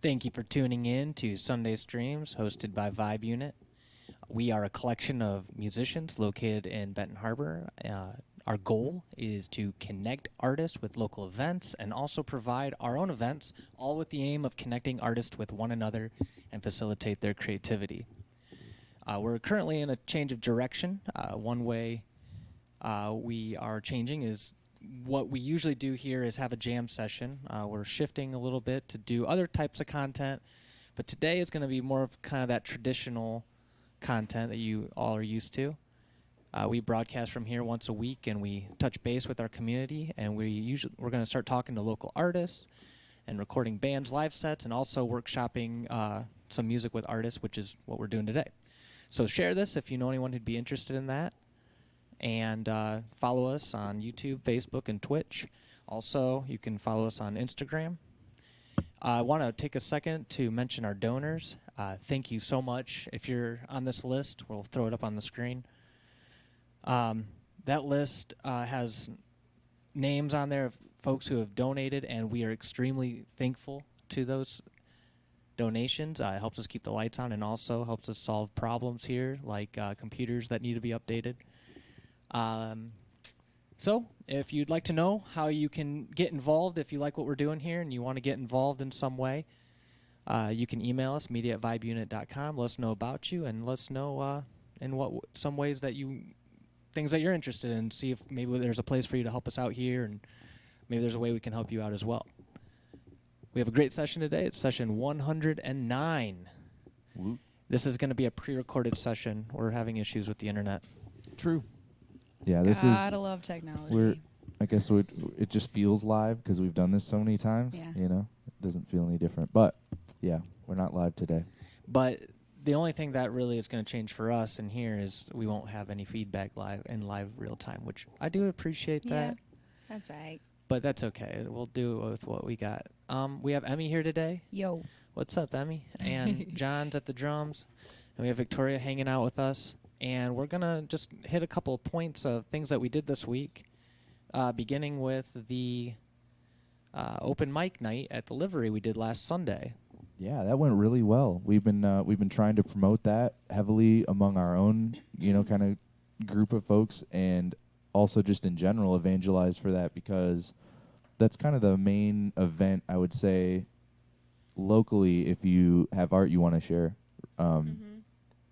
Thank you for tuning in to Sunday Streams, hosted by Vibe Unit. We are a collection of musicians located in Benton Harbor. Our goal is to connect artists with local events and also provide our own events, all with the aim of connecting artists with one another and facilitate their creativity. We're currently in a change of direction. One way we are changing is what we usually do here is have a jam session. We're shifting a little bit to do other types of content, but today is going to be more of kind of that traditional content that you all are used to. We broadcast from here once a week, and we touch base with our community, and we're going to start talking to local artists and recording bands' live sets, and also workshopping some music with artists, which is what we're doing today. So share this if you know anyone who'd be interested in that. And follow us on YouTube, Facebook, and Twitch. Also, you can follow us on Instagram. I want to take a second to mention our donors. Thank you so much. If you're on this list, we'll throw it up on the screen. That list has names on there of folks who have donated, and we are extremely thankful to those donations. It helps us keep the lights on and also helps us solve problems here, like computers that need to be updated. So if you'd like to know how you can get involved, if you like what we're doing here and you want to get involved in some way, you can email us, media@vibeunit.com. Let us know about you and let us know in what some ways that things that you're interested in. See if maybe there's a place for you to help us out here, and maybe there's a way we can help you out as well. We have a great session today. It's session 109. Woo. This is going to be a pre-recorded session. We're having issues with the internet. True. Yeah, this Gotta love technology. I guess it just feels live because we've done this so many times. Yeah. You know, it doesn't feel any different. But yeah, we're not live today. But the only thing that really is going to change for us in here is we won't have any feedback live real time, which I do appreciate that. That's all right. But that's okay. We'll do it with what we got. We have Emmie here today. Yo. What's up, Emmie? And John's at the drums. And we have Victoria hanging out with us. And we're going to just hit a couple of points of things that we did this week, beginning with the open mic night at the Livery we did last Sunday. Yeah, that went really well. We've been trying to promote that heavily among our own, kind of group of folks, and also just in general evangelize for that, because that's kind of the main event, I would say, locally, if you have art you want to share.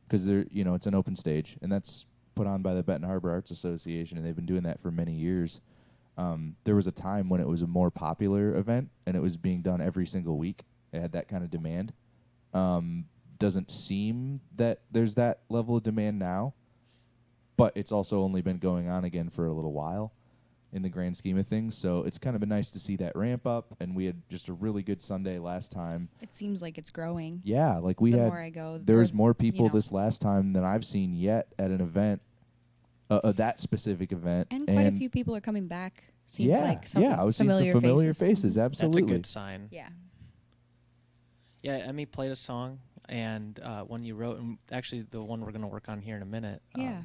Because it's an open stage, and that's put on by the Benton Harbor Arts Association, and they've been doing that for many years. There was a time when it was a more popular event, and it was being done every single week. It had that kind of demand. Doesn't seem that there's that level of demand now, but it's also only been going on again for a little while in the grand scheme of things. So it's kind of been nice to see that ramp up, and we had just a really good Sunday last time. It seems like it's growing. Yeah, like the more I go, there was more people this last time than I've seen yet at an event, that specific event. And quite a few people are coming back. Seems like some I was seeing some familiar faces. Absolutely. That's a good sign. Yeah. Yeah, Emmie played a song, and one you wrote, and actually the one we're going to work on here in a minute. Yeah.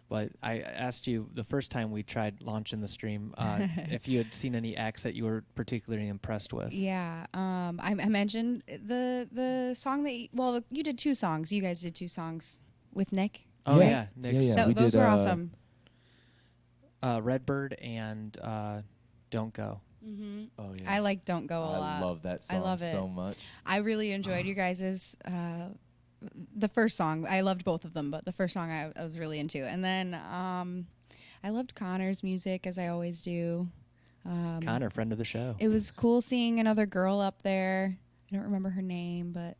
But I asked you the first time we tried launching the stream if you had seen any acts that you were particularly impressed with. Yeah. I mentioned the song that you did 2 songs. You guys did 2 songs with Nick. Oh, right? yeah. Nick's Yeah. Those were awesome. Redbird and Don't Go. Mm-hmm. Oh, yeah. I like Don't Go a lot. I love that song I love it so much. I really enjoyed you guys' the first song. I loved both of them, but the first song I was really into. And then I loved Connor's music, as I always do. Connor, friend of the show. It was cool seeing another girl up there. I don't remember her name, but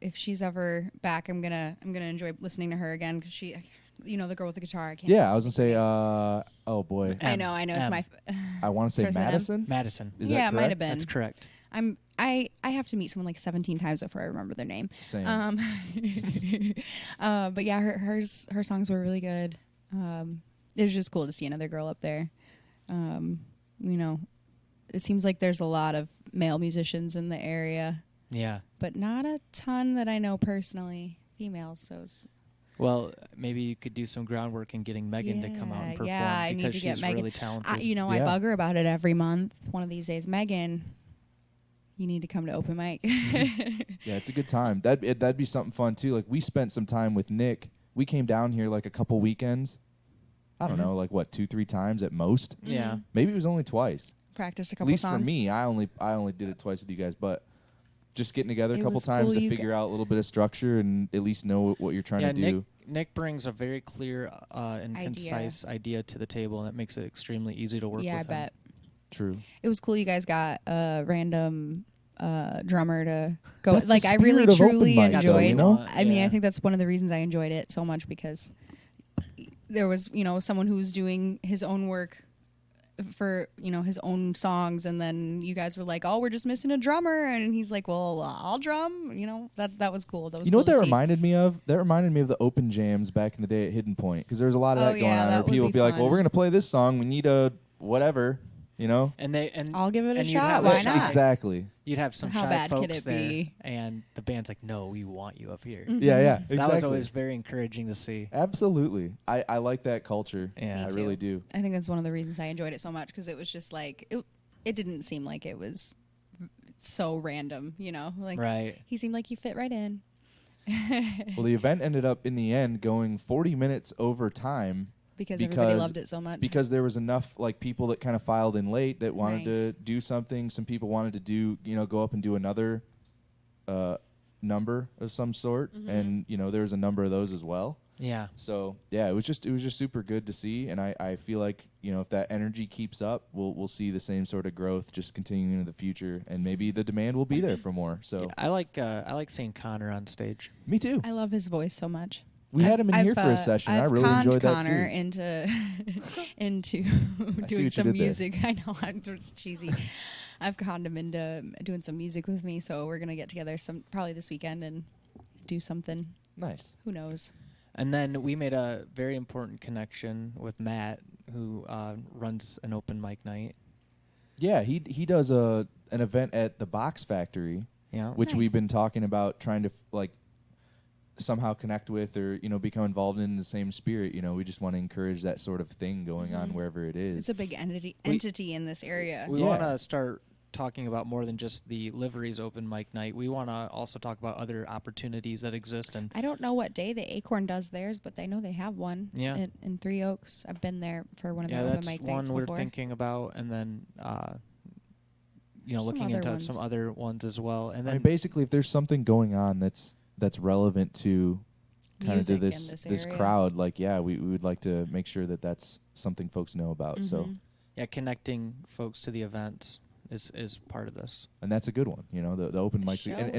if she's ever back, I'm gonna enjoy listening to her again, because she, the girl with the guitar. I can't. Yeah, I was gonna say. Oh boy. I know. It's my. I want to say Starts with an M? Madison. Madison. Is Yeah, that it might correct? have been. That's correct. I have to meet someone like 17 times before I remember their name. Same. But yeah, her songs were really good. It was just cool to see another girl up there. It seems like there's a lot of male musicians in the area, Yeah. but not a ton that I know personally, females. So Well, maybe you could do some groundwork in getting Megan to come out and perform, yeah, I need because to get she's Megan. really talented. I Yeah. bug her about it every month. One of these days, Megan, you need to come to open mic. Yeah, it's a good time. That'd be something fun too. Like we spent some time with Nick. We came down here like a couple weekends. I don't know, like what, 2-3 times at most. Yeah. Maybe it was only twice. Practiced a At couple least songs. for me, I only did it twice with you guys, but just getting together a It couple was times cool. to You figure out a little bit of structure and at least know what you're trying to do. Nick brings a very clear and concise idea to the table, and it makes it extremely easy to work with. Yeah, I him. bet. True. It was cool you guys got a random drummer to go. That's the Like I really spirit of open truly mic, That's what we enjoyed. want, I mean, yeah. I think that's one of the reasons I enjoyed it so much, because there was, someone who was doing his own work for, his own songs, and then you guys were like, "Oh, we're just missing a drummer," and he's like, "Well, I'll drum." That was cool. That was You know cool what that to see. reminded me of? That reminded me of the open jams back in the day at Hidden Point, because there was a lot of Oh, that going yeah, on. that Where would people be would be like, fun. "Well, we're gonna play this song. We need a whatever," And I'll give it a and you'd shot. have Why a not? Exactly. You'd have some How shy bad could folks it there, be? and the band's like, "No, we want you up here." Yeah, yeah. Exactly. That was always very encouraging to see. Absolutely. I like that culture. Yeah. I Me really too. do. I think that's one of the reasons I enjoyed it so much, because it was just like it didn't seem like it was so random, like Right. he seemed like he fit right in. Well, the event ended up in the end going 40 minutes over time Because everybody loved it so much. because there was enough like people that kind of filed in late that wanted to Nice. do something. Some people wanted to do, go up and do another number of some sort, and there was a number of those as well. Yeah. So yeah, it was just super good to see, and I feel like if that energy keeps up, we'll see the same sort of growth just continuing into the future, and maybe the demand will be there for more. So Yeah, I like seeing Connor on stage. me too. I love his voice so much. We had him in here for a session. I I've really conned enjoyed that Connor too. into what doing you some did there. music. I know, I'm just cheesy. I've conned him into doing some music with me, so we're gonna get together probably this weekend and do something. Nice. Who knows? And then we made a very important connection with Matt, who runs an open mic night. Yeah, he does an event at the Box Factory, Yeah. which Nice. we've been talking about trying to somehow connect with or become involved in the same spirit. We just want to encourage that sort of thing going on wherever it is. It's a big entity in this area. We Yeah. want to start talking about more than just the liveries open mic night. We want to also talk about other opportunities that exist. And I don't know what day the Acorn does theirs, but I know they have one. Yeah. In Three Oaks. I've been there for one of yeah, their open that's mic one nights we're before. thinking about. And then, Some looking other into ones. some other ones as well. And I then mean, basically, if there's something going on that's relevant to kind of Music to in this this area. crowd, we would like to make sure that that's something folks know about. So, Mhm. yeah, connecting folks to the events is part of this. and that's a good one. The open It mics, sure and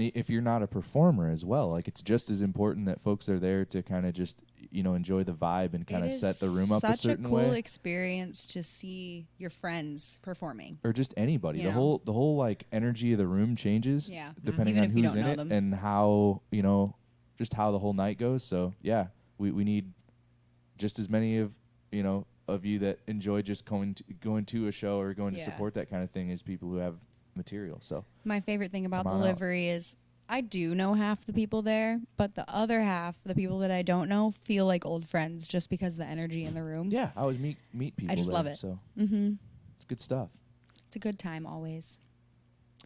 is. if you're not a performer as well, it's just as important that folks are there to kind of just enjoy the vibe and kind of It set is the room up a such certain cool way. experience to see your friends performing. Or just anybody. You The know. whole energy of the room changes Yeah. depending Even on if you who's don't in know it them. and how just how the whole night goes. So yeah, we need just as many of you that enjoy just going to a show or going to Yeah. support that kind of thing as people who have material. So My favorite thing about Come the on out. livery is I do know half the people there, but the other half, the people that I don't know, feel like old friends just because of the energy in the room. yeah, I always meet people. just there, love it. So Mm-hmm. it's good stuff. It's a good time always.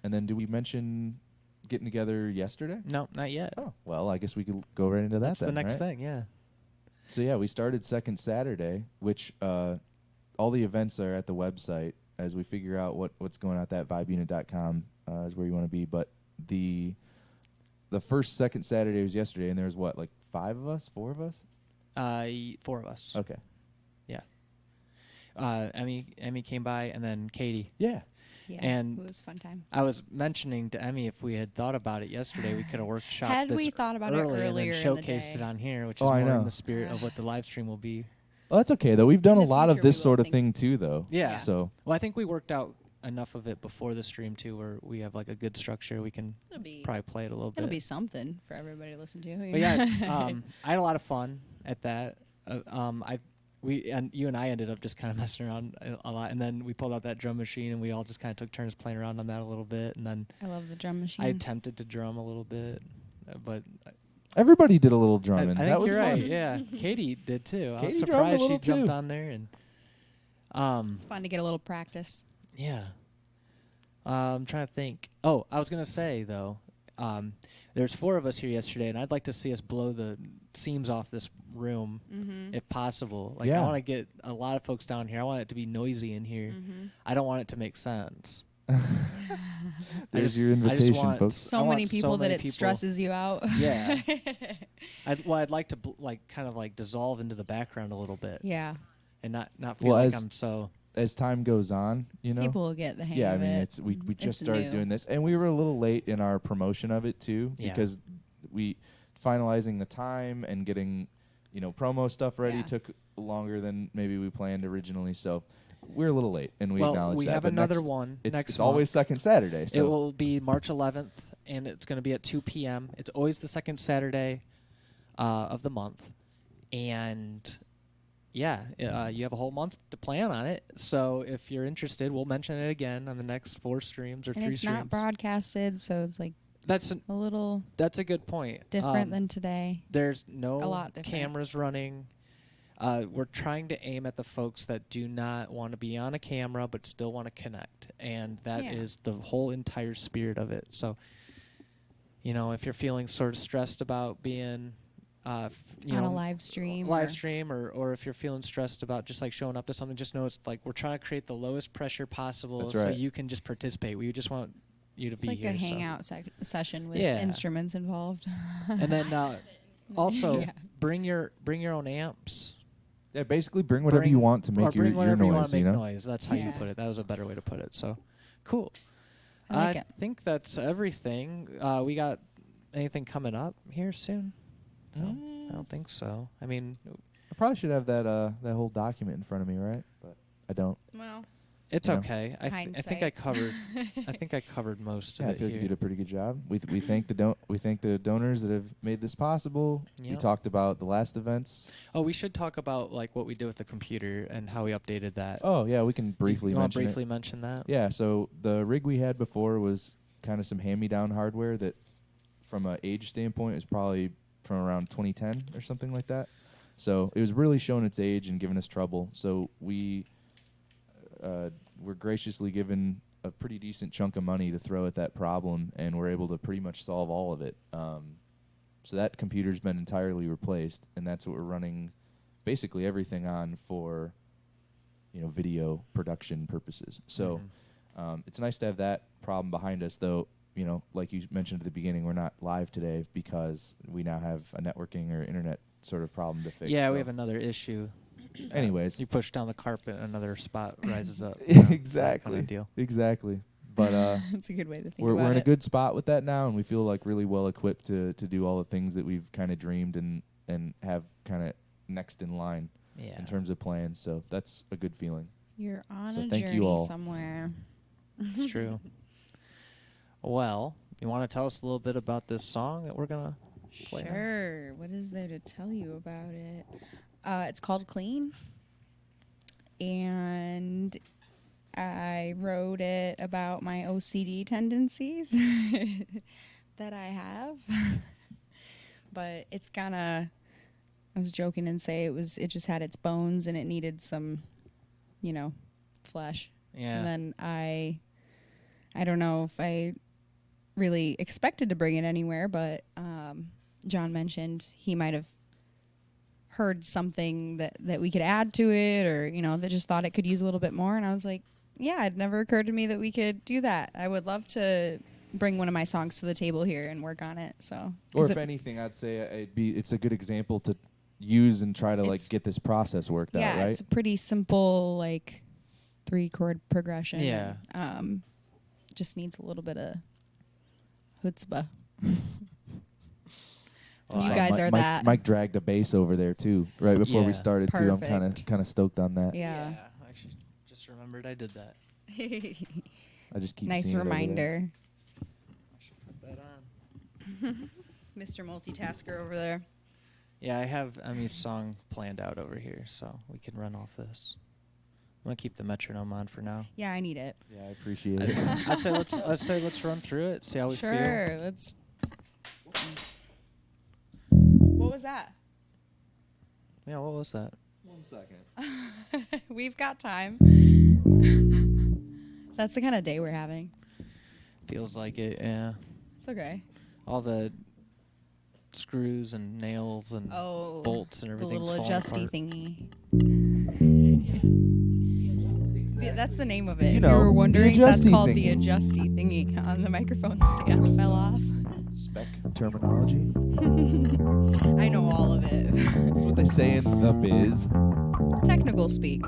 And then, do we mention getting together yesterday? No, not yet. Oh, well, I guess we could go right into that. That's the then, next right? thing, yeah. So yeah, we started second Saturday, which all the events are at the website as we figure out what's going on at that vibeunit.com is where you want to be. But the first second Saturday was yesterday, and there was what, 5 of us, 4 of us? 4 of us. Okay. Yeah. Emmie came by, and then Katie. Yeah. Yeah, And it was a fun time. I was mentioning to Emmie if we had thought about it yesterday, we could have workshopped Had this we thought about it earlier earlier and in the showcased it day. on here, which Oh, is I more in know. the spirit of what the live stream will be. Well, that's okay though. We've done In a the lot of future, this we will sort of think- thing too, though. Yeah. So Well, I think we worked out enough of it before the stream too, where we have a good structure. We can It'll be probably play it a little it'll bit. be something for everybody to listen to. But yeah, I had a lot of fun at that. You and I ended up just kind of messing around a lot, and then we pulled out that drum machine, and we all just kind of took turns playing around on that a little bit, and then I love the drum machine. I attempted to drum a little bit, but everybody did a little I drumming. think that was you're fun. right. Yeah, Katie did too. I was Katie drummed a surprised she little jumped too. on there, and It's fun to get a little practice. yeah. I'm trying to think. Oh, I was gonna say though, there's 4 of us here yesterday, and I'd like to see us blow the seams off this room if possible. Like I Yeah. want to get a lot of folks down here. I want it to be noisy in here. I don't want it to make sense. There's your I just invitation, want folks. So I many want people that many it people. stresses you out. Yeah. I'd like to kind of like dissolve into the background a little bit Yeah. and not feel Well, like as- I'm so. As time goes on, you know. People will get the hang Yeah, I of mean, it. it's we just It's started new. doing this, and we were a little late in our promotion of it too, Yeah. because we finalizing the time and getting, promo stuff ready Yeah. took longer than maybe we planned originally. So we're a little late, and we Well, acknowledge we that. have but another next, one It's, next it's always month. second Saturday. So It will be March 11th, and it's going to be at 2 p.m. It's always the second Saturday of the month, and yeah, you have a whole month to plan on it. So if you're interested, we'll mention it again on the next 4 streams or And 3 it's streams. not broadcasted, so it's like That's a little a good point. different than today. There's no a lot different. cameras running. We're trying to aim at the folks that do not want to be on a camera but still want to connect, and that is Yeah. the whole entire spirit of it. So, if you're feeling sort of stressed about being, On a live stream. or if you're feeling stressed about just like showing up to something, just know it's like we're trying to create the lowest pressure possible, That's so right. you can just participate. We just want you to It's be like here. a so. hangout session with Yeah. instruments involved. And then also Yeah. bring your own amps. yeah, basically bring whatever you want to or make bring your whatever you want noise. to make noise. That's how you Yeah. put it. That was a better way to put it. So, cool. I like it. think that's everything. We got anything coming up here soon? I don't think so. I mean, I probably should have that whole document in front of me, right? But I don't. Well, it's You know. okay. I think I Hindsight. covered. I think I covered most Yeah, of I it feel like you here. did a pretty good job. We thank the donors that have made this possible. We Yep. talked about the last events. Oh, we should talk about like what we did with the computer and how we updated that. Oh yeah, we can briefly you wanna mention briefly it. mention that? Yeah, so the rig we had before was kind of some hand-me-down hardware that, from an age standpoint, is probably from around 2010 or something like that. So it was really showing its age and giving us trouble. So we were graciously given a pretty decent chunk of money to throw at that problem, and we're able to pretty much solve all of it. So that computer's been entirely replaced, and that's what we're running basically everything on for, video production purposes. So it's nice to have that problem behind us, though. Like you mentioned at the beginning, we're not live today because we now have a networking or internet sort of problem to fix. Yeah, so we have another issue. Anyways. You push down the carpet, another spot rises up. Kind Exactly. of deal. Exactly. But that's a good way to think we're about in a it. good spot with that now, and we feel like really well equipped to do all the things that we've kind of dreamed and have kind of next in line Yeah. in terms of plans. So that's a good feeling. You're on So a thank you journey all. somewhere. It's true. Well, you want to tell us a little bit about this song that we're gonna play? now? Sure. What is there to tell you about it? It's called Clean. And I wrote it about my OCD tendencies that I have. But it's kind of, I was joking and say it just had its bones and it needed some, flesh. Yeah. And then I don't know if I really expected to bring it anywhere, but John mentioned he might have heard something that we could add to it, or that just thought it could use a little bit more. And I was like, yeah, it never occurred to me that we could do that. I would love to bring one of my songs to the table here and work on it. So, Or if anything, I'd say it's a good example to use and try to It's- get this process worked out, yeah, right? it's a pretty simple 3-chord progression. Yeah. and, just needs a little bit of chutzpah. Well, You I- guys are Mike, that. Mike dragged a bass over there too, right before we Yeah. started too. I'm Perfect. kind of stoked on that. Yeah. I actually just remembered I did that. I just keep Nice seeing it over there. reminder. I should put that on. Mr. Multitasker over there. Yeah, I have Emmy's song planned out over here, so we can run off this. I'm gonna keep the metronome on for now. Yeah, I need it. Yeah, I appreciate it. I'd say let's run through it, see how we feel. Sure, let's. What was that? Yeah, what was that? 1 second. We've got time. That's the kind of day we're having. Feels like it, yeah. It's okay. All the screws and nails and bolts and The everything's little falling adjusty apart. thingy. Yeah, that's the name of it. You if know, you were the wondering, that's adjusty called thingy. the adjusty thingy on the microphone stand fell off. Spec terminology. I know all of it. That's what they say in the biz. Technical speak.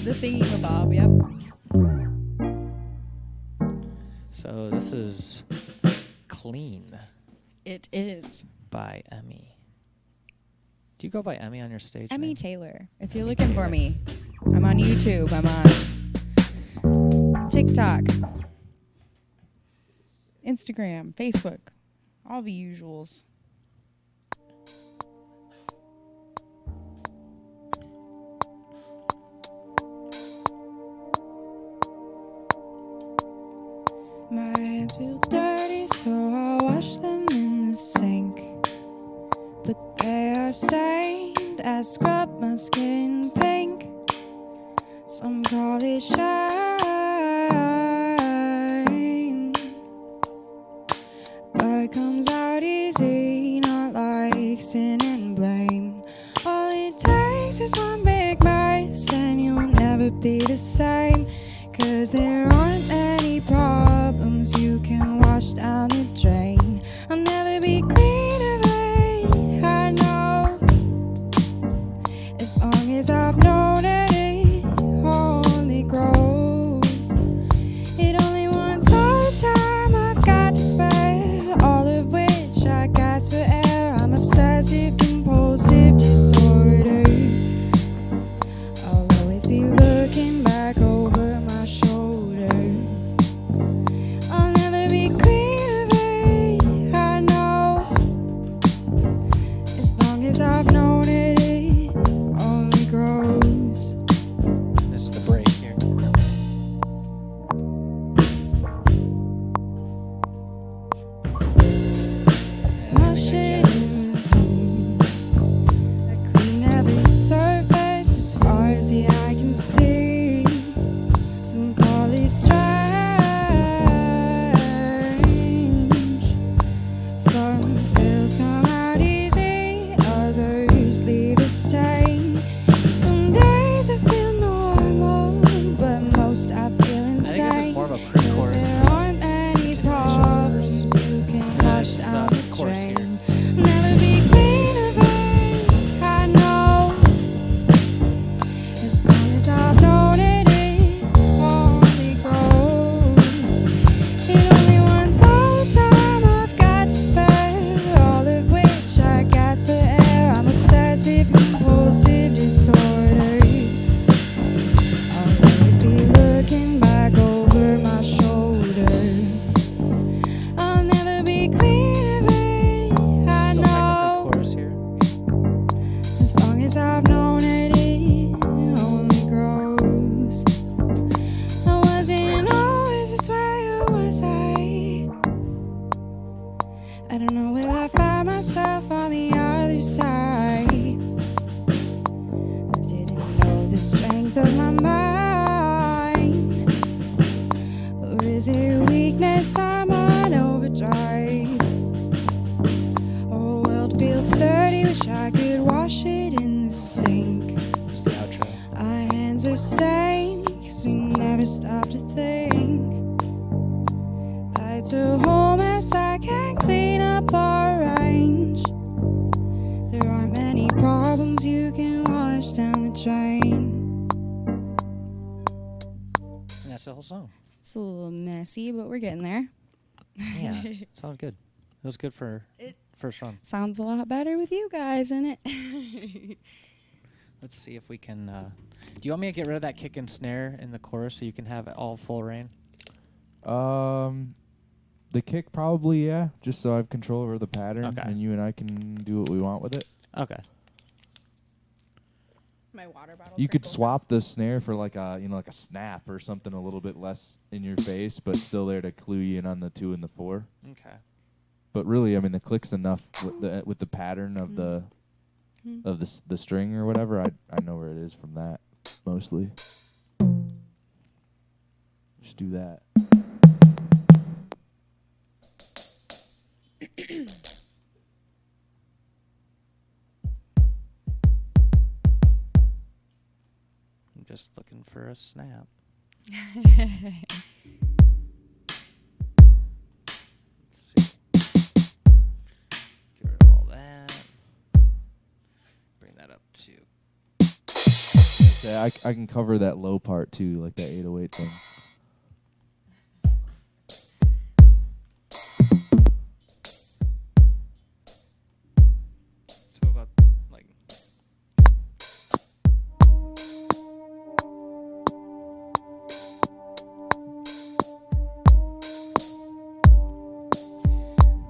The thingy-mabob, yep. So this is Clean It is. by Emmie. Do you go by Emmie on your stage Emmie name? Taylor. If you're Emmie looking Taylor. for me, I'm on YouTube. I'm on TikTok, Instagram, Facebook, all the usuals. My hands feel dirty, so I wash them in the sink. But they are stained. I scrub my skin pink. Some call it shine, but it comes out easy, not like sin and blame. All it takes is one big mess, and you'll never be the same. 'Cause there aren't any problems you can wash down the drain. I'll never be clean of it, I know. As long as I've known it, it only grows. It only wants all the time I've got to spare, all of which I gasp for air. I'm obsessive, compulsive disorder. I'll always be looking back over my shoulder. I'll never be clean of it, I know. As long as I've known it, it only grows. This is the break here. Wash it in I clean every surface as far as the eye can see. Some call it strange. Some spills come out easy, others leave a stain. Some days I feel normal, but most I feel I think this is insane. more of a 'Cause pre-chorus. there aren't any continuation problems verse. you can And wash then down the the chorus here. drain. Never be clean of it, I know. As long as I've known it, it only grows. It only wants all the time I've got to spare, all of which I gasp for air. I'm obsessive, compulsive disorder. I'll always be looking back over my shoulder. I'll never be clean of it, I Still know. technically chorus here. As long as I've known it, it only grows. I wasn't always this way, or was I? I don't know, will I find myself on the other side? I didn't know the strength of my mind. Or is it weakness? I'm on overdrive. Oh, world feels dirty, wish I could wash it in the sink. This is the outro. Our hands are stained, 'cause we never stop to think. It's a whole mess I can't clean up or arrange. There aren't many problems you can wash down the drain. And that's the whole song. It's a little messy, but we're getting there. Yeah, sounds good. It was good for It- first run. Sounds a lot better with you guys in it. Let's see if we can. Do you want me to get rid of that kick and snare in the chorus so you can have it all full reign? The kick probably, yeah, just so I have control over the pattern, Okay. and you and I can do what we want with it. Okay. My water bottle. You could crinkles swap the snare for like a like a snap or something a little bit less in your face, but still there to clue you in on the 2 and the 4. Okay. But really, I mean, the click's enough with the pattern of the Mhm. of the string or whatever. I know where it is from that mostly. just do that. I'm just looking for a snap. Let's see. Get rid of all that. Bring that up to. Yeah, I can cover that low part too, like that 808 thing. So about like.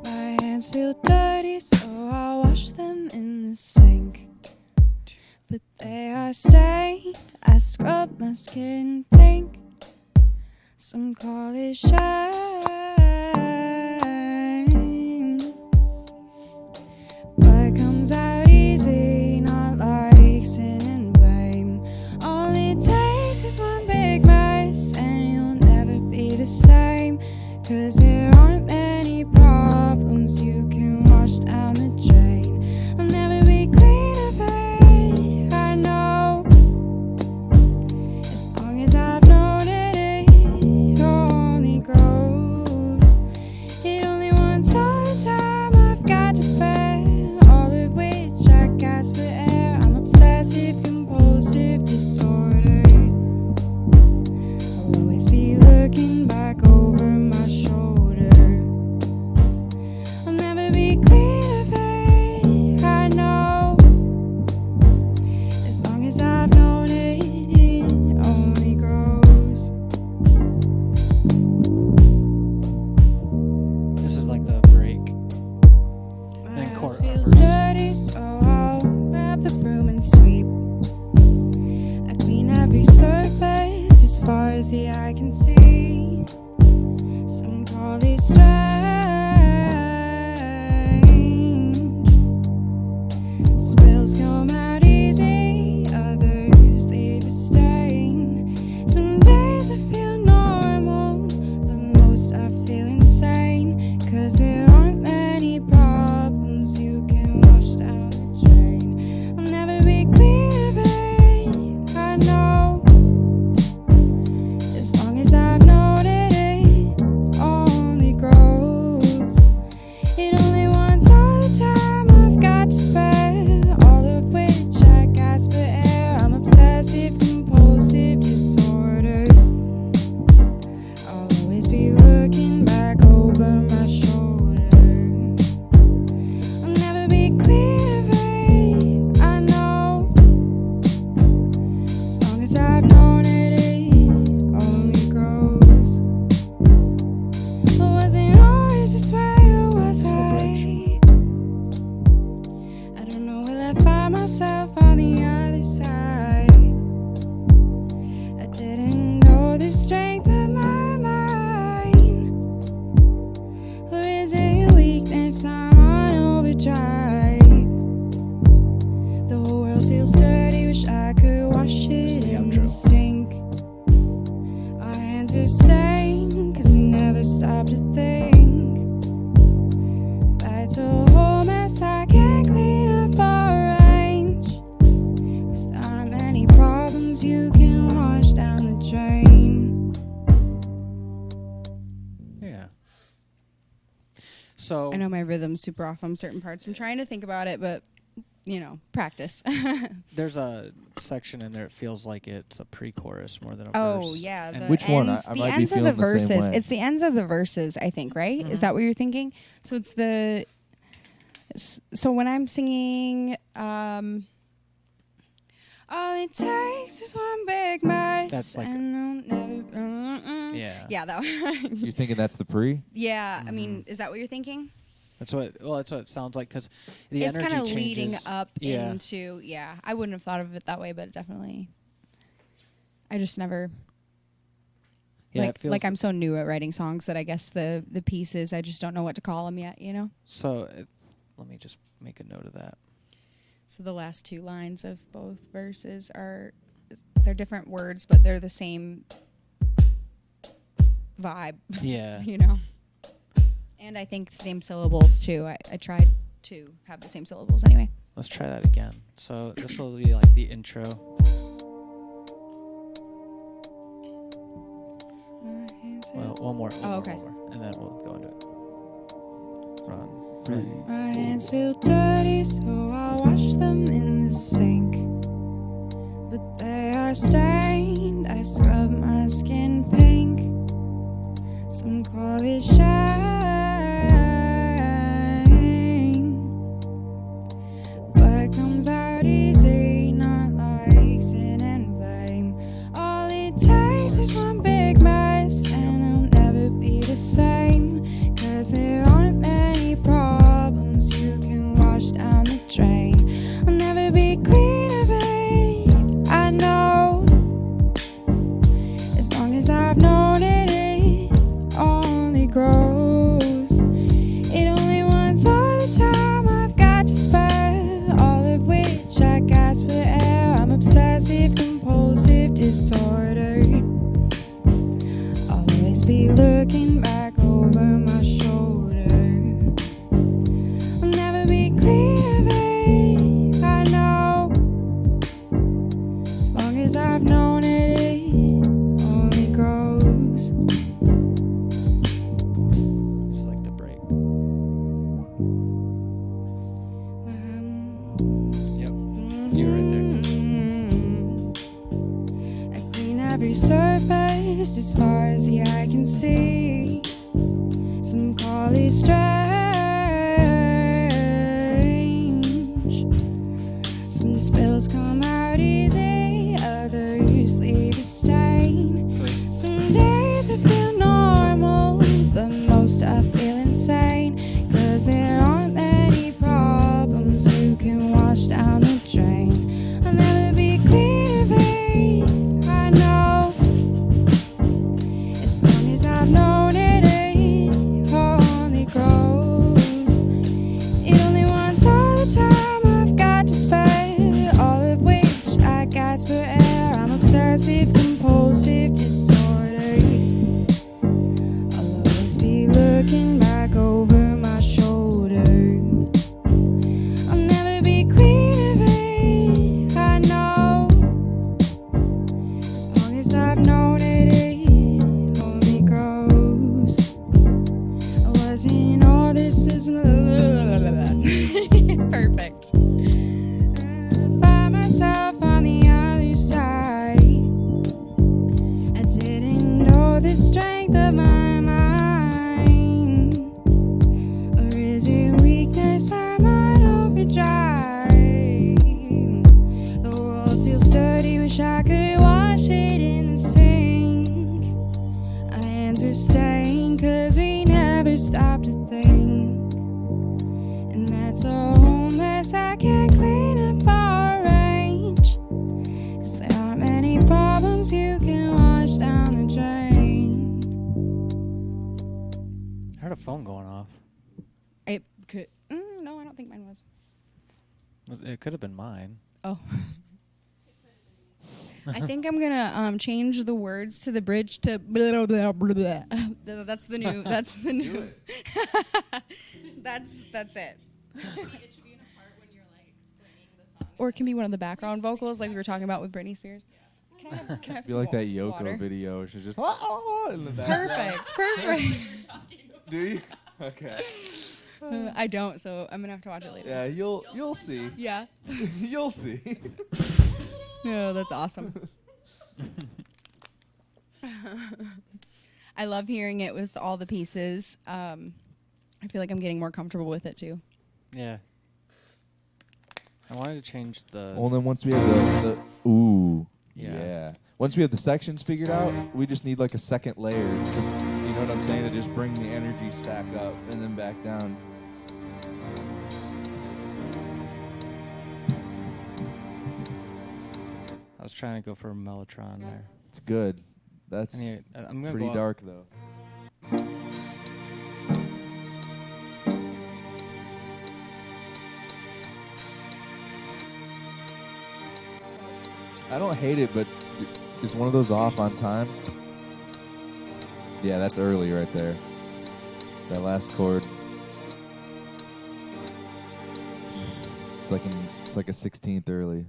My hands feel dirty, so I wash them in the sink. But they are stained. I scrub my skin pink. Some call it shame, but it comes out easy, not like sin and blame. All it takes is one big mess, and you'll never be the same. 'Cause there aren't many problems you can wash down the drain. I'll never be clean of it, I know. As long as I've known it, it only grows. It only wants all the time I've got to spare, all of which I gasp for air. I'm obsessive, compulsive disorder. I'll always be looking back over my shoulder. I'll never be clean of it, I know. As long as I've known it, it only grows. This is like the break. My And house chorus. feels dirty, so I'll grab the broom and sweep. I clean every surface as far as the eye can see. Some call it strange. Spills come out easy, others leave a stain. Some days I feel normal, but most I feel insane. 'Cause there aren't many problems you can wash down the drain. I'll never be clean of it, I know. As long as I've known it, it only grows. It only wants all the time I've got to spare, all of which I gasp for air. I'm obsessive, compulsive disorder. I'll always be looking back over my shoulder. I'll never be clear of it, I know. As long as I've known it, it only grows. Was it always this way, or was I? I don't know, will I find myself on the other side? I didn't know the strength of my mind. Or is it a weakness I'm on overdrive? The whole world feels dirty, wish I could wash This is it the in outro. the sink. Our hands are stained, 'cause we never stop to think. That's a whole mess I can't clean up or arrange. 'Cause there aren't many problems you can wash down the drain. Yeah. So I know my rhythm's super off on certain parts. I'm trying to think about it, but, practice. there's a section in there. It feels like it's a pre-chorus more than a Oh verse. yeah, And the Which one? ends, I the might be ends of the feeling the same verses. way. It's the ends of the verses, I think, right? Is Mhm. that what you're thinking? So it's the. So when I'm singing, all it takes is one big mess. That's like- and I'll never. Yeah. Yeah, that one. You're thinking that's the pre? Yeah, I mean, is that what you're thinking? That's what. Well, that's what it sounds like because the It's energy kind of changes. leading up Yeah. into. Yeah, I wouldn't have thought of it that way, but definitely. I just never. Yeah. It feels like I'm so new at writing songs that I guess the pieces I just don't know what to call them yet, So let me just make a note of that. So the last two lines of both verses they're different words, but they're the same vibe. Yeah. You know. And I think same syllables too. I tried to have the same syllables anyway. Let's try that again. So this will be like the intro. Well, one more. Oh, okay. One more, and then we'll go into it. Run. Ready. My hands feel dirty, so I wash them in the sink. But they are stained. I scrub my skin pink. Some call it shame, but comes out easy, not like sin and blame. All it takes is one big mess, and I'll never be the same. 'Cause there aren't many problems you can wash down the drain. I'll never be clean of it, I know. As long as I've known it, it only grows. It only wants all the time I've got to spare, all of which I gasp for air. I'm obsessive, compulsive, disordered. I'll always be looking back over my shoulder. I'll never be clear of it, I know. As long as I've known it, it only grows. Just like the break. Yep. You were right there. I clean every surface as far as the eye can see. Some call it strange. Some spills come out easy, others leave a stain. Some days I feel normal, but most I feel insane. 'Cause there aren't many problems you can wash down the drain. I'll never be clean of it, I know. As long as I've known it, it only grows. It only wants all the time I've got to spare, all of which I gasp for air. I'm obsessive, compulsive, disordered. I'll always be looking back over my shoulder. I'll never be clean of it, I know. As long as I've known it, it only grows. I wasn't all this is perfect. By myself on the other side. I didn't know the strength of my mind. Or is it weakness I'm on overdrive? The world feels dirty, wish I could wash it in the sink. Our hands are stained 'cause we never stop to think. And that's a whole mess I can't clean up or arrange. 'Cause there aren't many problems you can wash down the drain. I heard a phone going off. It could. No, I don't think mine was. It could have been mine. Oh. I think I'm gonna change the words to the bridge to blah, blah, blah, blah. That's the new. That's the new. That's it. It should be in a part when you're like explaining the song. Or it can be one of the background vocals, like we were talking about with Britney Spears. Can I have I some feel like that Yoko water? video. She's just in the background. Perfect. Do you? Okay. I don't, so I'm gonna have to watch it later. Yeah, you'll see. Yeah. You'll see. No, that's awesome. I love hearing it with all the pieces. I feel like I'm getting more comfortable with it too. Yeah. I wanted to change the. Well, then once we have the ooh. Yeah. Yeah. Once we have the sections figured out, we just need like a second layer. You know what I'm saying? To just bring the energy stack up and then back down. I was trying to go for a Mellotron there. It's good. That's Anyway, I'm gonna pretty go up. dark though. I don't hate it, but is one of those off on time? Yeah, that's early right there. That last chord. It's like a 16th early.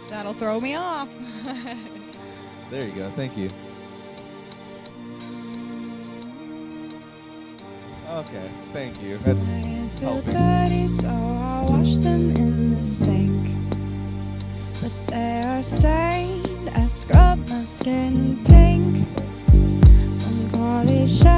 That'll throw me off. There you go. Thank you. Okay, thank you. That's My hands feel helping. dirty, so I wash them in the sink. But they are stained. I scrub my skin pink. Some call it shame,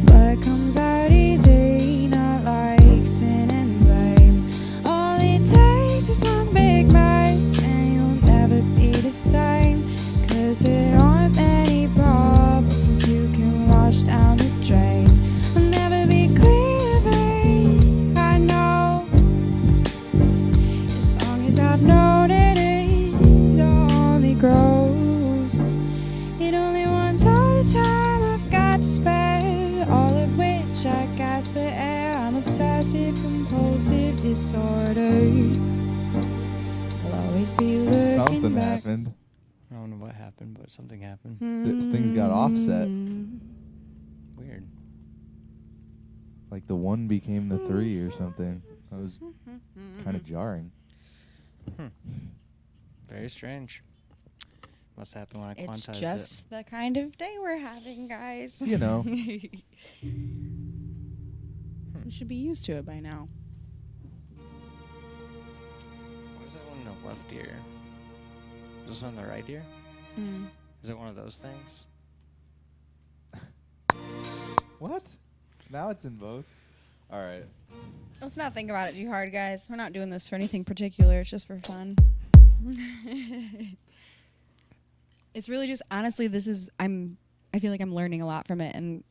but it comes out easy, not like sin and blame. All it takes is one big mess, and you'll never be the same. 'Cause there aren't many problems you can wash down the drain. I'll never be clear, babe, I know. As long as I've known it, it only grows. It only wants all the time I've got to spare, all of which I gasp for air. I'm obsessive, compulsive, disordered. I'll always be looking Something back. happened. I don't know what happened, but something happened. This thing's got offset. Weird. Like the 1 became the 3 or something. That was kind of jarring. Very strange. Must happen when I It's quantized just the kind of day we're having, guys. You know. You should be used to it by now. it. What is that one in the left ear? Is this one in the right ear? Is it one of those things? What? Now it's in both. All right. Let's not think about it too hard, guys. We're not doing this for anything particular. It's just for fun. It's really just, honestly, I feel like I'm learning a lot from it, and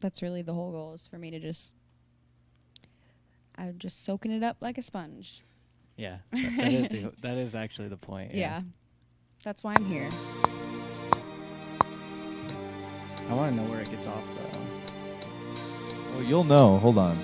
that's really the whole goal, is for me to I'm just soaking it up like a sponge. Yeah, that is actually the point. Yeah. That's why I'm here. I want to know where it gets off though. Oh, you'll know. Hold on.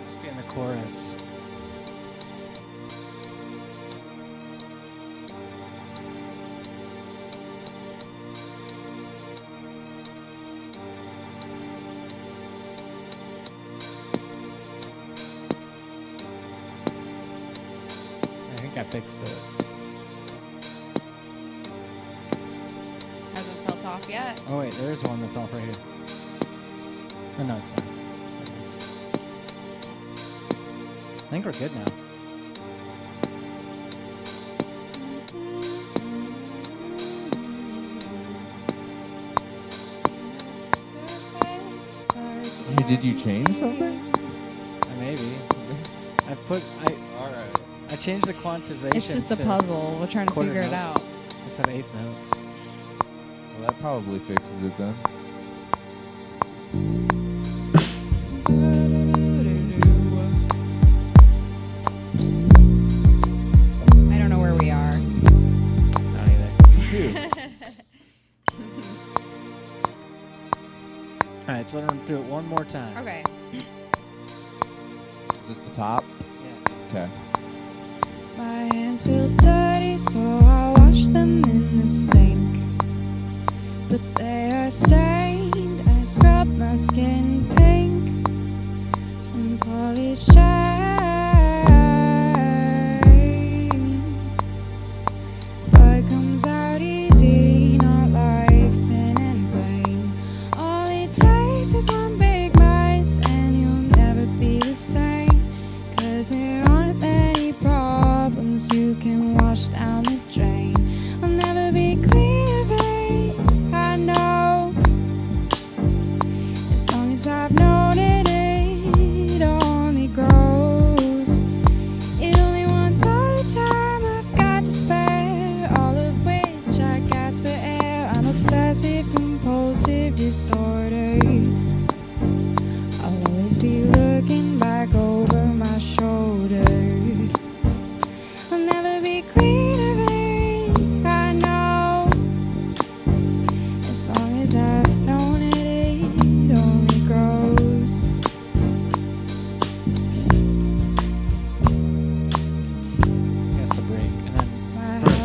Must be in the chorus. I think I fixed it. Hasn't felt off yet. Oh wait, there is one that's off right here. Oh no, it's not. I think we're good now. Did you change something? Maybe. All right. I changed the quantization. It's just a to puzzle. We're trying to quarter figure it notes out. instead of eighth notes. Well, that probably fixes it then. I don't know where we are. Not either. Me too. All right, so let me run through it one more time. Okay. Is this the top? Yeah. Okay. My hands feel dirty, so I wash them in the sink. But they are stained. I scrub my skin pink. Some call it shame, but it comes out easy, not like sin and blame. All it takes is one big mess, and you'll never be the same. 'Cause there aren't many problems you can wash down the drain. I'll never be clear, babe, I know. As long as I've known it, it only grows. It only wants all the time I've got to spare, all of which I gasp for air. I'm obsessive, compulsive, disordered.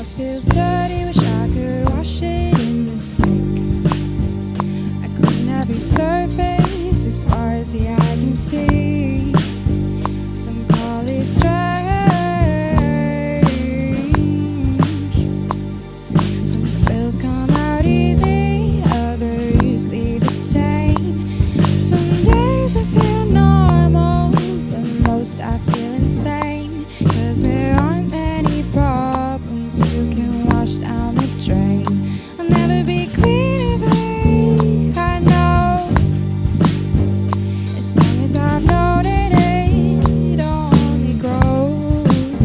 house feels dirty, wish I could wash it in the sink. I clean every surface as far as the eye can see. Some call it strange. Some spills come out easy, others leave a stain. Some days I feel normal, but most I feel insane. 'Cause there aren't many problems you can wash down the drain. I'll never be clean of it, I know. As long as I've known it, it only grows.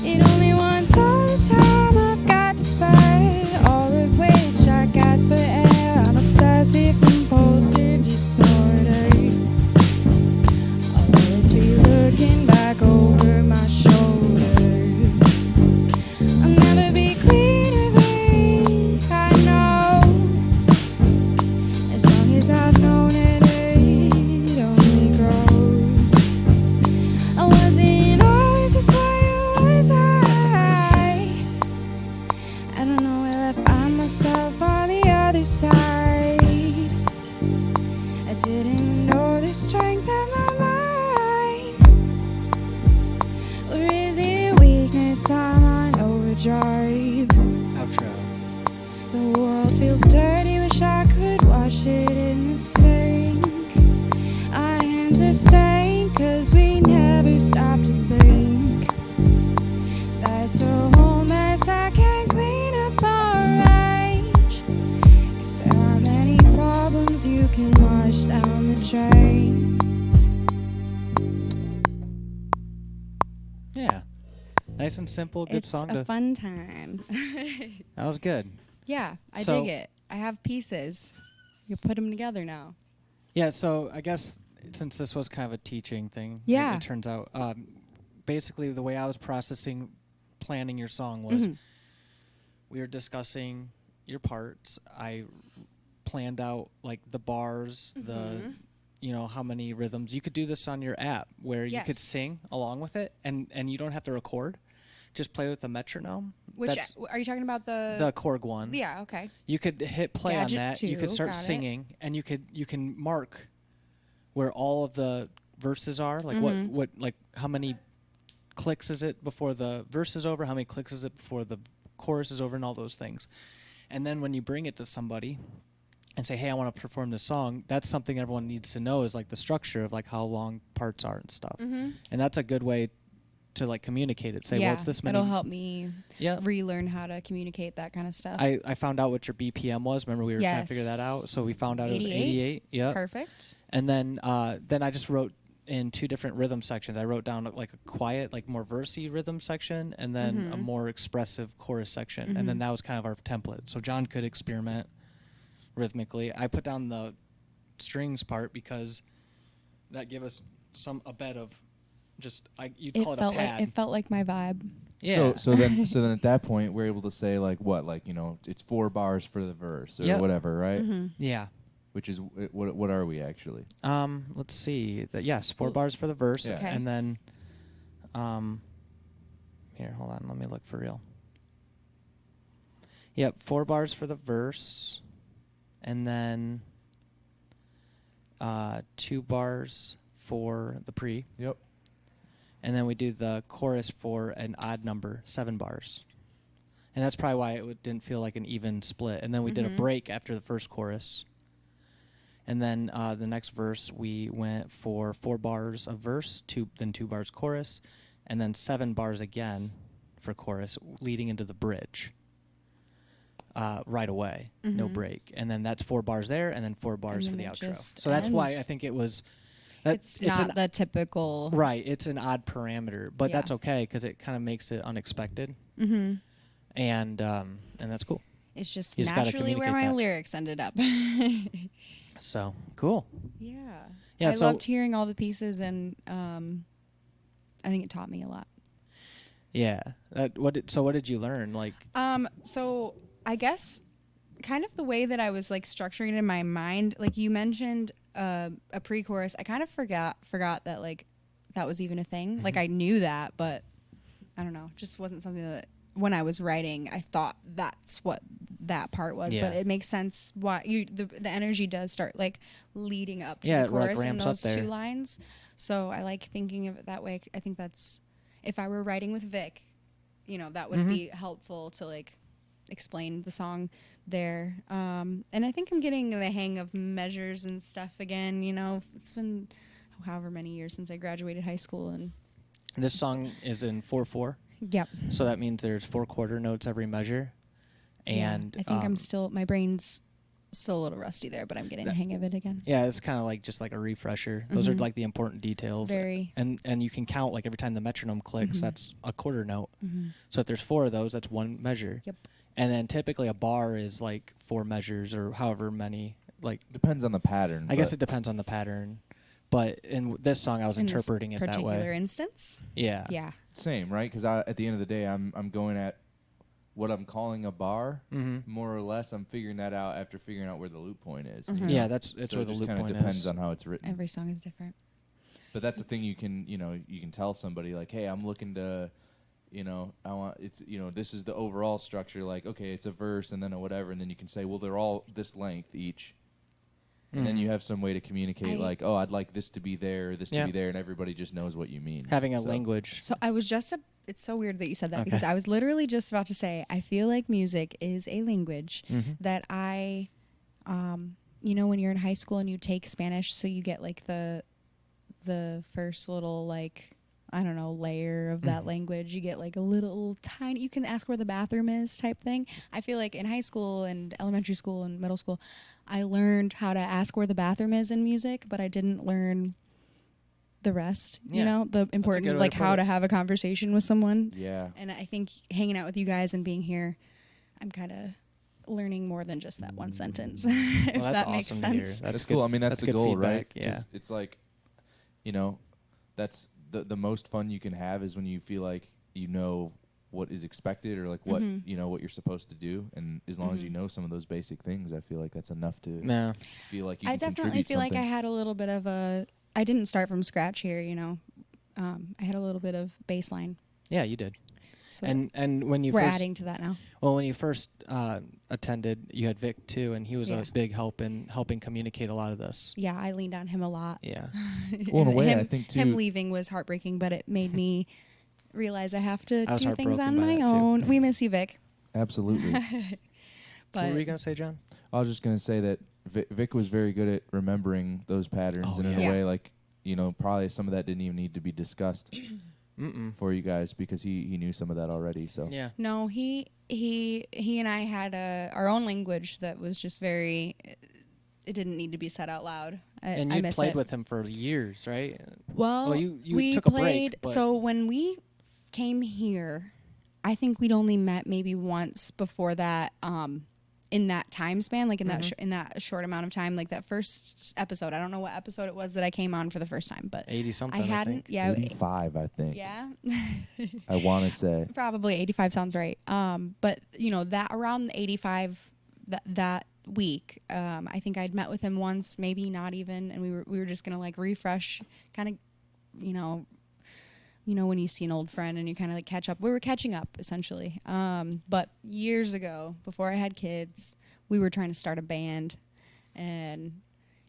It only wants all the time I've got to spare, all of which I gasp for air. I'm obsessive, compulsive, disordered. I'll always be looking back over my shoulder. I'll never be clean of it, I know. As long as I've known it, it only grows. I wasn't always this way, was I? I don't know where I find myself on the other side. I didn't know the strength of my mind. Or is it weakness? I'm on overdrive. Outro. The world feels dirty, wish I could wash it in the sink. Our hands are stained 'cause we never stop to think. That's a whole mess I can't clean up alright. 'Cause there are many problems you can wash down the drain. Yeah. Nice and simple. Good It's song a to. fun time. That was good. Yeah, I So- dig it. I have pieces. You put them together now. Yeah, so I guess since this was kind of a teaching thing, Yeah. it turns out basically the way I was planning your song was Mhm. we were discussing your parts. I planned out like the bars, the how many rhythms. You could do this on your app where you could Yes. sing along with it and you don't have to record. Just play with the metronome. Which That's are you talking about the Korg one. Yeah, okay. You could hit play Gadget on that. You could 2, start got it. singing, and you can mark where all of the verses are. Like Mhm. what like how many clicks is it before the verse is over? How many clicks is it before the chorus is over? And all those things. And then when you bring it to somebody and say, "Hey, I want to perform this song," that's something everyone needs to know is like the structure of like how long parts are and stuff. Mhm. And that's a good way to like communicate it. Say, yeah, "Well, it's this many." it'll help me Yeah. relearn how to communicate that kind of stuff. I found out what your BPM was. Remember we were trying to figure that out. Yes. So we found out it was 88. 88. Yeah. Perfect. And then I just wrote in 2 different rhythm sections. I wrote down like a quiet, like more versy rhythm section, and then a more expressive chorus section. And then that was kind of our template. So John could experiment rhythmically. I put down the strings part because that gave us a bed of just you'd call it a pad. It felt like my vibe. Yeah. So then at that point we're able to say like what, like, it's 4 bars for the verse or Yep. whatever, right? Yeah. Which is what are we actually? Let's see. Yes, 4 bars for the verse, Yeah. Okay. and then, here, hold on, let me look for real. Yep, 4 bars for the verse, and then 2 bars for the pre, Yep. and then we do the chorus for an odd number, 7 bars, and that's probably why it didn't feel like an even split. And then we did a break after the first chorus. And then the next verse, we went for 4 bars of verse, then 2 bars chorus, and then 7 bars again for chorus, leading into the bridge right away, no break. And then that's 4 bars there, and then 4 bars for then the it outro. just So that's why I ends. think it was. It's not the typical. Right, it's an odd parameter, but Yeah. that's okay because it kind of makes it unexpected, Mm-hmm. and that's cool. It's just You just gotta naturally where communicate my that. lyrics ended up. So cool. Yeah. Yeah, I so- loved hearing all the pieces, and I think it taught me a lot. Yeah. What did you learn? Like, So I guess kind of the way that I was like structuring it in my mind, like you mentioned a pre-chorus, I kind of forgot that like that was even a thing. Like I knew that, but I don't know, just wasn't something that when I was writing, I thought that's what that part was, Yeah. but it makes sense why the energy does start like leading up to Yeah, the it, like, chorus in ramps up those there. two lines. So I like thinking of it that way. I think that's, if I were writing with Vic, you know, that would Mhm. be helpful to like explain the song there. And I think I'm getting the hang of measures and stuff again. You know, it's been however many years since I graduated high school, and This song is in 4/4, yep. so that means there's 4 quarter notes every measure. And yeah, I think I'm still, my brain's still a little rusty there, but I'm getting the hang of it again. yeah, it's kind of like just like a refresher. Those are Mhm. like the important details. Very. And you can count like every time the metronome clicks, Mhm. that's a quarter note. Mm-hmm. So if there's 4 of those, that's one measure. Yep. And then typically a bar is like 4 measures or however many. Like Depends on the pattern. I guess but it depends on the pattern. But in this song, I was In this interpreting it that particular way. instance, Yeah. yeah. same, right? Because at the end of the day, I'm going at what I'm calling a bar, Mm-hmm. more or less. I'm figuring that out after figuring out where the loop point is. Mhm. you know? Yeah, that's So where it the just loop kind of point depends is. on how it's written. Every song is different. But that's the thing you can tell somebody like, hey, I'm looking to, I want this is the overall structure. Like, okay, it's a verse and then a whatever, and then you can say, well, they're all this length each. And then Mhm. you have some way to communicate, like, oh, I'd like this to be there, this Yeah. to be there, and everybody just knows what you mean. Having a So- language. So I was just it's so weird that you said that, Okay. because I was literally just about to say, I feel like music is a language Mm-hmm. that I, when you're in high school and you take Spanish, so you get like the first little, like, I don't know, layer of that Mhm. language. You get like a little tiny, you can ask where the bathroom is type thing. I feel like in high school and elementary school and middle school, I learned how to ask where the bathroom is in music, but I didn't learn the rest, Yeah. the good important, way to like put how it. to have a conversation with someone. Yeah. And I think hanging out with you guys and being here, I'm kind of learning more than just that one sentence, if Well, that's that makes awesome to hear. sense. That's good cool. I f- mean, that's the good goal, right? feedback, Yeah. 'Cause it's like, that's the most fun you can have is when you feel like you know what is expected or like what Mhm. what you're supposed to do, and as long as you Mhm. know some of those basic things, I feel like that's enough to Yeah. feel like you I can definitely contribute feel like I something. had a little bit of I didn't start from scratch here, I had a little bit of baseline. Yeah, you did. So And when you we're first adding to that now. when you first attended, you had Vic too, and he was Yeah. a big help in helping communicate a lot of this. Yeah, I leaned on him a lot. Yeah. Well, in a And way, I him, think, him too- leaving was heartbreaking, but it made me realize I have to I was do things heartbroken on by my that, too. own. We miss you, Vic. Absolutely. But What were you gonna say, John? I was just gonna say that Vic was very good at remembering those patterns, Oh, and in yeah. a way, like probably some of that didn't even need to be discussed Mm-mm. for you guys because he knew some of that already. So Yeah. no, he and I had our own language that was just very. It didn't need to be said out loud. And I you miss played it. with him for years, right? Well, Well, you we took a break, played. but- So when we came here, I think we'd only met maybe once before that. In that time span, like in that Mhm. in that short amount of time, like that first episode. I don't know what episode it was that I came on for the first time, but 80 something. I hadn't. think. Yeah, 85, I think. yeah. I want to say. Probably 85 sounds right. But that around 85 that week, I think I'd met with him once, maybe not even, and we were just gonna like refresh, kind of, when you see an old friend and you kind of like catch up. We were catching up essentially. But years ago, before I had kids, we were trying to start a band, and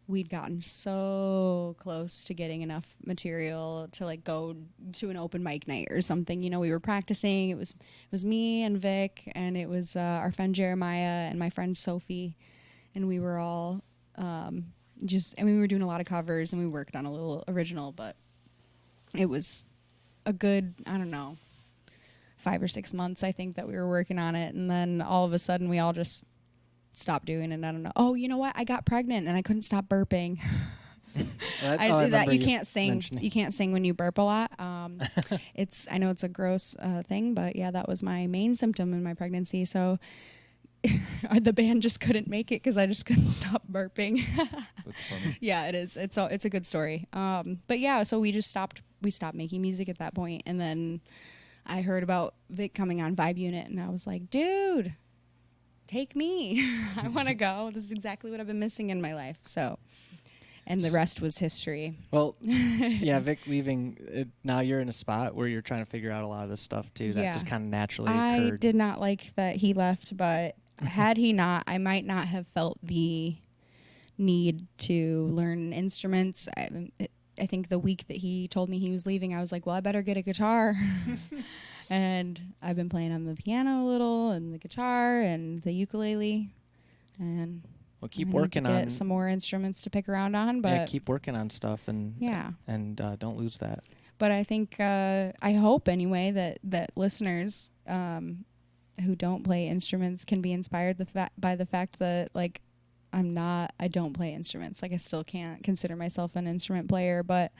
we'd gotten so close to getting enough material to like go to an open mic night or something. We were practicing. It was me and Vic, and it was our friend Jeremiah and my friend Sophie, and we were all we were doing a lot of covers and we worked on a little original, but it was a good, I don't know, 5 or 6 months, I think, that we were working on it, and then all of a sudden we all just stopped doing it. I don't know. Oh, you know what? I got pregnant and I couldn't stop burping. I that remember you can't sing. mentioning. You can't sing when you burp a lot. I know it's a gross thing, but yeah, that was my main symptom in my pregnancy. So the band just couldn't make it because I just couldn't stop burping. That's funny. Yeah, it is. It's a good story. But yeah, so we stopped making music at that point, and then I heard about Vic coming on Vibe Unit, and I was like, dude, take me. I want to go. This is exactly what I've been missing in my life. So and the rest was history. Well, yeah, Vic leaving, now you're in a spot where you're trying to figure out a lot of this stuff too. That Yeah. just kind of naturally I occurred. did not like that he left, but had he not, I might not have felt the need to learn instruments. I think the week that he told me he was leaving, I was like, well, I better get a guitar. And I've been playing on the piano a little and the guitar and the ukulele. And Well, keep I working need to on get some more instruments to pick around on, but yeah, keep working on stuff and don't lose that. But I think I hope anyway that listeners who don't play instruments can be inspired by the fact that like I don't play instruments. Like I still can't consider myself an instrument player, but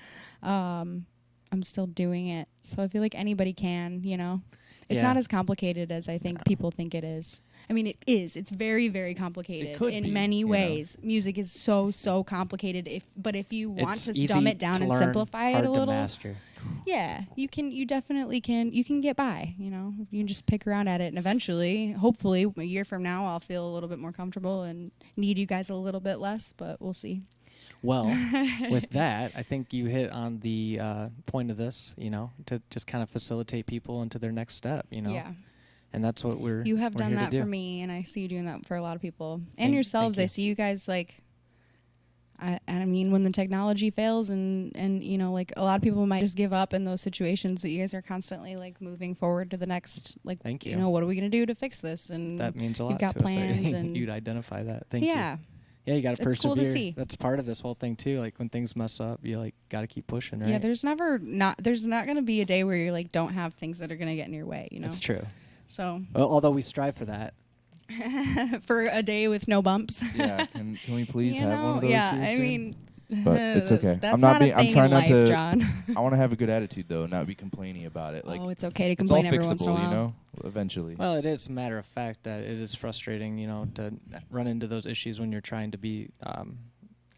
I'm still doing it. So I feel like anybody can, you know. It's Yeah. not as complicated as I think people think it is. I mean, it is. It's very, very complicated It could in be, many you know. ways. Music is so complicated. But if you want It's to easy dumb it down to and learn, simplify it hard a to little, master. yeah, you definitely can. You can get by, you know, if you can just pick around at it. And eventually, hopefully, a year from now, I'll feel a little bit more comfortable and need you guys a little bit less, but we'll see. Well, with that, I think you hit on the point of this, you know, to just kind of facilitate people into their next step, you know. Yeah. And that's what You have we're done here to that do. for me, and I see you doing that for a lot of people. And Thank yourselves, you. I see you guys, like, I mean, when the technology fails and, you know, like, a lot of people might just give up in those situations, but you guys are constantly, like, moving forward to the next, like, Thank you you. know, what are we going to do to fix this? And That means a lot you've got to plans us. and You'd identify that. Thank you. yeah. Yeah, you got to It's persevere. cool to see. That's part of this whole thing too. Like when things mess up, you like got to keep pushing, right? Yeah, there's not going to be a day where you like don't have things that are going to get in your way, you know. That's true. So, Well, although we strive for that. for a day with no bumps. Yeah, can we please you have know, one of those yeah, here I soon? mean, But it's okay. That's I'm not not being- a I'm thing trying in not life, to- John. I want to have a good attitude though, not be complaining about it. Like Oh, it's okay to it's all complain every once in a fixable, while. you know. Eventually. Well, it is a matter of fact that it is frustrating, you know, to run into those issues when you're trying to be,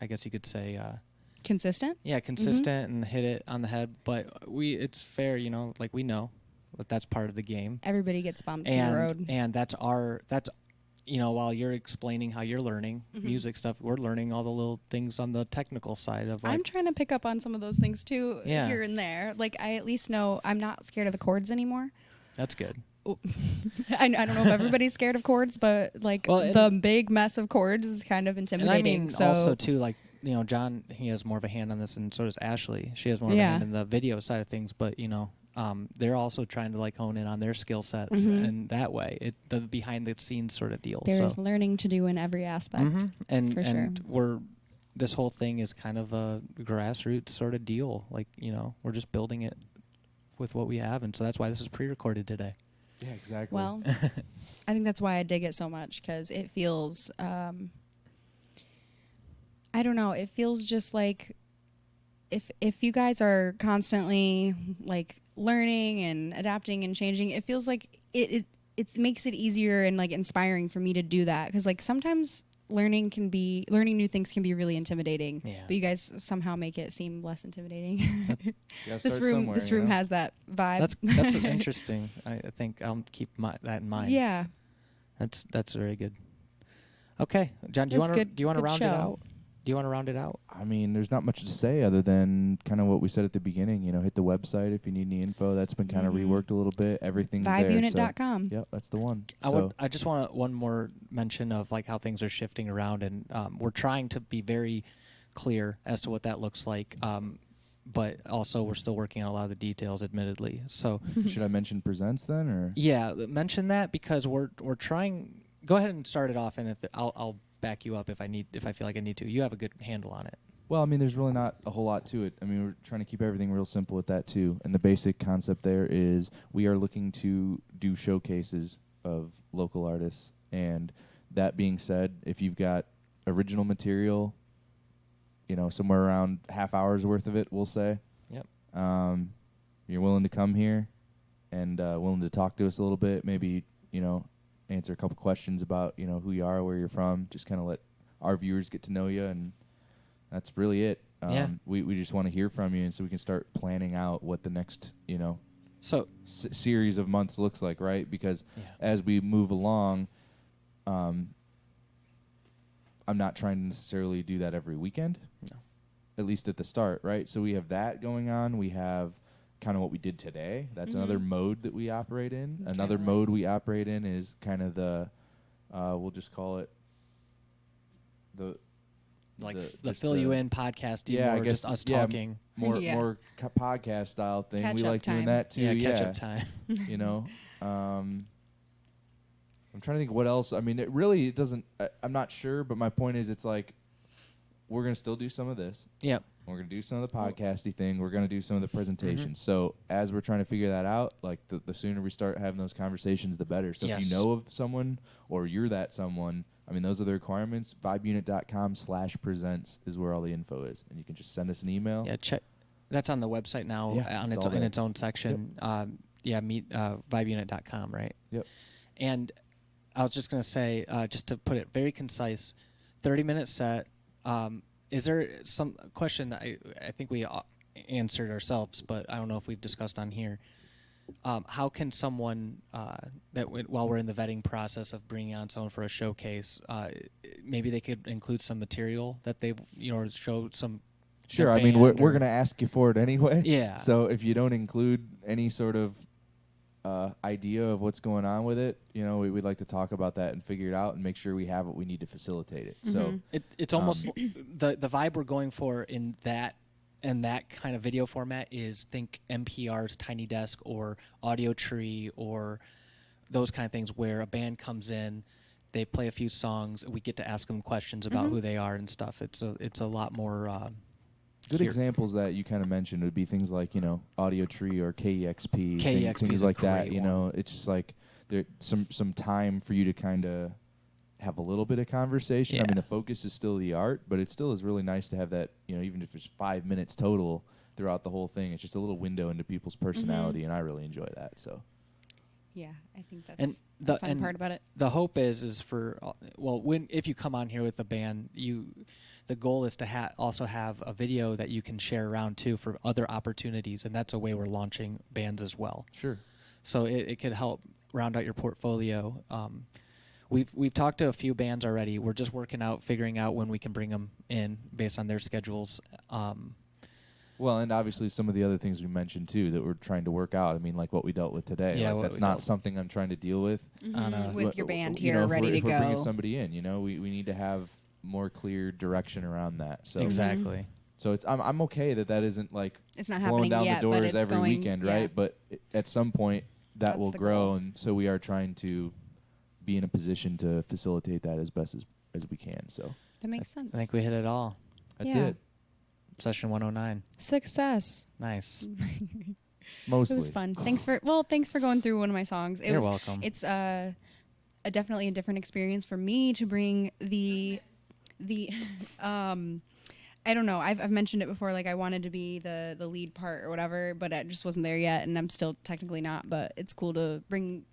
I guess you could say, Consistent? yeah, consistent and hit it on the head. But it's fair, you know, like we know that that's part of the game. Everybody gets bumps in the road. And that's you know, while you're explaining how you're learning music stuff, we're learning all the little things on the technical side of like. I'm trying to pick up on some of those things too, Yeah. here and there. Like I at least know I'm not scared of the chords anymore. That's good. I don't know if everybody's scared of chords, but like Well, the big mess of chords is kind of And intimidating. I mean, so also too, like, you know, John, he has more of a hand on this, and so does Ashley. She has more of a Yeah. hand in the video side of things, but you know, they're also trying to like hone in on their skill sets, and that way, the behind the scenes sort of deal. there so. is learning to do in every aspect. Mhm. And for sure. this whole thing is kind of a grassroots sort of deal. Like, you know, we're just building it with what we have, and so that's why this is pre-recorded today. Yeah, exactly. Well, I think that's why I dig it so much because it feels, I don't know, it feels just like if you guys are constantly like learning and adapting and changing, it feels like it makes it easier and like inspiring for me to do that because like sometimes learning new things can be really intimidating, Yeah. but you guys somehow make it seem less intimidating. Gotta This start room somewhere, this you room know? has that vibe. That's interesting. I think I'll keep that in mind. Yeah. That's very good. Okay, John, do you That's want to good- do you want to good round show. it out? Do you want to round it out? I mean, there's not much to say other than kind of what we said at the beginning. You know, hit the website if you need any info. That's been kind of reworked a little bit. Everything's there. Vibeunit.com. So, yep, that's the one. I just want one more mention of like how things are shifting around, and we're trying to be very clear as to what that looks like. But also we're still working on a lot of the details, admittedly. So Should I mention presents then, or? yeah, mention that because we're trying. Go ahead and start it off, and I'll back you up if I feel like I need to. You have a good handle on it. Well, I mean, there's really not a whole lot to it. I mean, we're trying to keep everything real simple with that too. And the basic concept there is we are looking to do showcases of local artists. And that being said, if you've got original material, you know, somewhere around half hour's worth of it, we'll say. Yep. You're willing to come here and willing to talk to us a little bit, maybe, you know, answer a couple questions about, you know, who you are, where you're from, just kind of let our viewers get to know you, and that's really it. Yeah. We just want to hear from you, and so we can start planning out what the next, you know, So series of months looks like, right? Because Yeah. as we move along, I'm not trying to necessarily do that every weekend. No. at least at the start, right? So we have that going on. We have kind of what we did today. That's another mode that we operate in. That's Another kinda mode we operate in is kind of the, we'll just call it the Like the just fill you in podcast, I or guess just us yeah, talking. more Yeah. more podcast style thing. We Catch-up like doing time. that too. Yeah, catch up time. You know, I'm trying to think what else. I mean, it doesn't. I'm not sure, but my point is, it's like we're gonna still do some of this. Yep. We're gonna do some of the podcasty thing. We're gonna do some of the presentations. So as we're trying to figure that out, like the sooner we start having those conversations, the better. So if Yes. you know of someone or you're that someone, I mean, those are the requirements. Vibeunit.com/presents is where all the info is, and you can just send us an email. Yeah, check. That's on the website now. Yeah, On it's its all in there. its own section. Meet vibeunit.com, right? Yep. And I was just gonna say, just to put it very concise, 30-minute set. Is there some question that I think we answered ourselves, but I don't know if we've discussed on here? How can someone while we're in the vetting process of bringing on someone for a showcase, maybe they could include some material that they or show some. Sure. their I mean, we're band or- going to ask you for it anyway. Yeah. So if you don't include any sort of idea of what's going on with it, we'd like to talk about that and figure it out and make sure we have what we need to facilitate it. So It's almost the vibe we're going for in that kind of video format is think NPR's Tiny Desk or Audio Tree or those kind of things where a band comes in, they play a few songs, and we get to ask them questions about who they are and stuff. It's a lot more. good here. examples that you kind of mentioned would be things like, Audio Tree or KEXP, KEXP things is a like that. great one. It's just like there's some time for you to kind of have a little bit of conversation. I Yeah. mean, the focus is still the art, but it still is really nice to have that, even if it's 5 minutes total throughout the whole thing. It's just a little window into people's personality, and I really enjoy that. So Yeah, I think that's And the the- fun and part about it. The hope is for if you come on here with a band, the goal is to also have a video that you can share around too for other opportunities, and that's a way we're launching bands as well. sure. So it could help round out your portfolio. We've talked to a few bands already. We're just figuring out when we can bring them in based on their schedules. Well, and obviously some of the other things we mentioned too that we're trying to work out. I mean, like what we dealt with today. Yeah, Like, what that's we not dealt- something I'm trying to deal with. on a- With your band You know, here if ready we're, to if we're bringing go. somebody in, we need to have more clear direction around that. So Exactly. So I'm okay that isn't like It's not blowing happening down yet, the but doors it's every going, weekend, yeah. right? But at some point that That's will the grow, goal. and so we are trying to be in a position to facilitate that as best as we can. So That makes sense. I think we hit it all. that's Yeah. it. Session 109. Success. Nice. Mostly. It was fun. Thanks for going through one of my songs. You're welcome. It's definitely a different experience for me to bring the I don't know. I've mentioned it before. Like I wanted to be the lead part or whatever, but I just wasn't there yet, and I'm still technically not. But it's cool to bring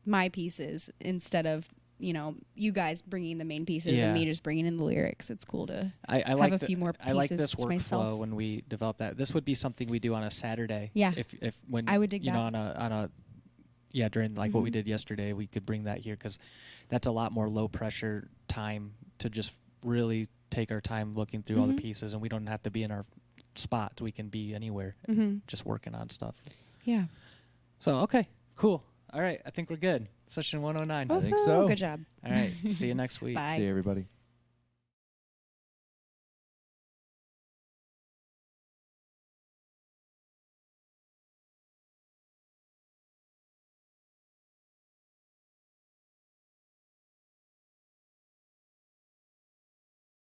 my pieces instead of you guys bringing the main pieces Yeah. and me just bringing in the lyrics. It's cool to I have like a few more I like pieces this to workflow myself. when we develop that. This would be something we do on a Saturday. Yeah. If when I would dig that. on a during like what we did yesterday, we could bring that here because that's a lot more low pressure time to just really take our time looking through all the pieces, and we don't have to be in our spots. We can be anywhere, just working on stuff. Yeah. So okay, cool. All right, I think we're good. Session 109. I think Woohoo, so. Good job. All right, see you next week. Bye. See you, everybody.